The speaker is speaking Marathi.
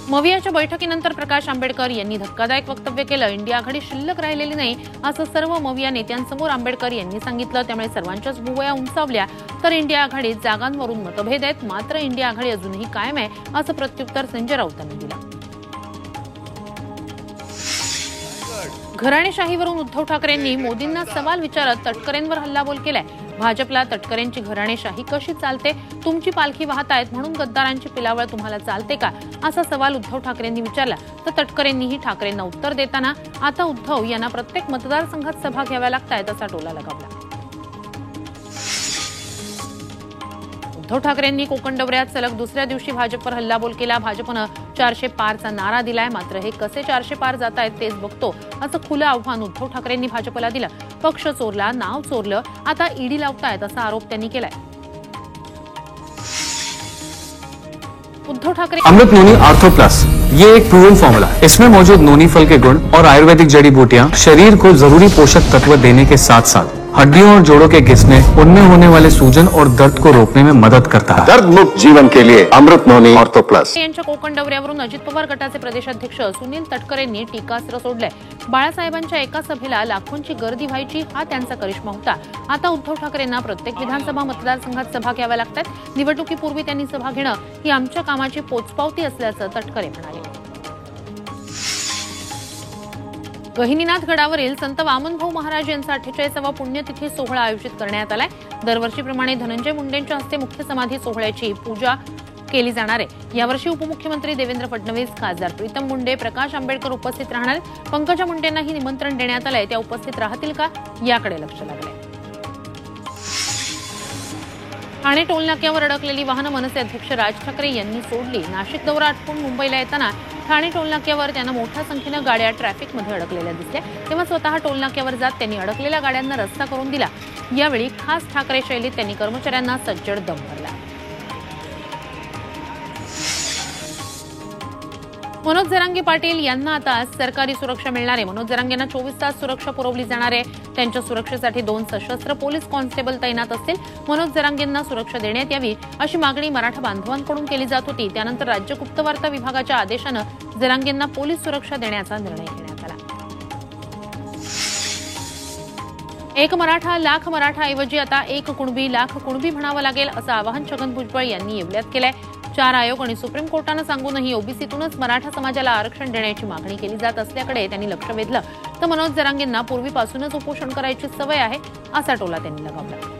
मवियाच्या बैठकीनंतर प्रकाश आंबेडकर यांनी धक्कादायक वक्तव्य केलं। इंडिया आघाडी शिल्लक राहिलेली नाही असं सर्व मविया नेत्यांसमोर आंबेडकर यांनी सांगितलं। त्यामुळे सर्वांच्याच भुवया उंचावल्या। तर इंडिया आघाडीत जागांवरून मतभेद आहेत, मात्र इंडिया आघाडी अजूनही कायम आहे असं प्रत्युत्तर संजय राऊतांनी दिलं। घराणेशाहीवरून उद्धव ठाकरेंनी मोदींना सवाल विचारत तटकरेंवर हल्लाबोल केलाय। भाजपला तटकरेंची घराणेशाही कशी चालते? तुमची पालखी वाहतायत म्हणून गद्दारांची पिलावळ तुम्हाला चालते का? असा सवाल उद्धव ठाकरेंनी विचारला। तर तटकरेंनीही ठाकरेंना उत्तर देताना आता उद्धव यांना प्रत्येक मतदारसंघात सभा घ्याव्या लागतायत असा टोला लगावला। उद्धव ठाकरेंनी कोकण दौऱ्यात सलग दुसऱ्या दिवशी भाजपवर हल्लाबोल केला। भाजपनं 400 पारचा नारा दिलाय, मात्र हे कसे 400 पार जात आहेत तेच बघतो असं खुलं आव्हान उद्धव ठाकरेंनी भाजपला दिलं। पक्ष चोरला, नाव चोरलं, आता ईडी लावतायत असा आरोप त्यांनी केलाय। उद्धव ठाकरे अमृत नोनी आर्थो प्लस, ये एक प्रूवन फॉर्मूला। इसमें मौजूद नोनी फल के गुण और आयुर्वेदिक जड़ी बूटियां शरीर को जरूरी पोषक तत्व देने के साथ साथ हड्डियों और जोड़ों के घिसने, उनमें होने वाले सूजन और दर्द को रोकने में मदद करता है। दर्द मुक्त जीवन के लिए अमृत नोनी आर्थो प्लस। यांच्या कोकण दौऱ्यावरून अजित पवार गटाचे प्रदेशाध्यक्ष सुनील तटकरेंनी टीकास्त्र सोडले। बाळासाहेबांच्या एका सभेला लाखोंची गर्दी व्हायची हा त्यांचा करिश्मा होता। आता उद्धव ठाकरेंना प्रत्येक विधानसभा मतदारसंघात सभा घ्याव्या लागतात। निवडणुकीपूर्वी त्यांनी सभा घेणं ही आमच्या कामाची पोचपावती असल्याचं तटकरे म्हणाले। गहिनीनाथ गडावरील संत वामनभाऊ महाराज यांचा 48वा पुण्यतिथी सोहळा आयोजित करण्यात आलाय। दरवर्षीप्रमाणे धनंजय मुंडेंच्या हस्ते मुख्य समाधी सोहळ्याची पूजा केली जाणार आहे। यावर्षी उपमुख्यमंत्री देवेंद्र फडणवीस, खासदार प्रीतम मुंडे, प्रकाश आंबेडकर उपस्थित राहणार। पंकजा मुंडेंनाही निमंत्रण देण्यात आलंय। त्या उपस्थित राहतील का याकडे लक्ष लागलंय। ठाणे टोलनाक्यावर अडकलेली वाहनं मनसे अध्यक्ष राज ठाकरे यांनी सोडली। नाशिक दौरा आटपून मुंबईला येताना ठाणे टोलनाक्यावर त्यांना मोठ्या संख्येनं गाड्या ट्रॅफिकमध्ये अडकलेल्या दिसल्या। तेव्हा स्वतः टोलनाक्यावर जात त्यांनी अडकलेल्या गाड्यांना रस्ता करून दिला। यावेळी खास ठाकरे शैलीत त्यांनी कर्मचाऱ्यांना सज्जड दम भरला। मनोज जरांगे पाटील यांना आता सरकारी सुरक्षा मिळणार आहे। मनोज जरांगेंना 24 तास सुरक्षा पुरवली जाणार आहे। त्यांच्या सुरक्षेसाठी 2 सशस्त्र पोलीस कॉन्स्टेबल तैनात असतील। मनोज जरांगेंना सुरक्षा देण्यात यावी अशी मागणी मराठा बांधवांकडून केली जात होती। त्यानंतर राज्य गुप्तवार्ता विभागाच्या आदेशानं जरांगेंना पोलीस सुरक्षा देण्याचा निर्णय घेण्यात आला। एक मराठा लाख मराठाऐवजी आता एक कुणबी लाख कुणबी म्हणावं लागेल असं आवाहन छगन भुजबळ यांनी येवल्यात केलंय। 4 आयोग आणि सुप्रीम कोर्टानं सांगूनही ओबीसीतूनच मराठा समाजाला आरक्षण देण्याची मागणी केली जात असल्याकडे त्यांनी लक्ष वेधलं। तर मनोज जरांगेंना पूर्वीपासूनच उपोषण करायची सवय आहे असा टोला त्यांनी लगावला।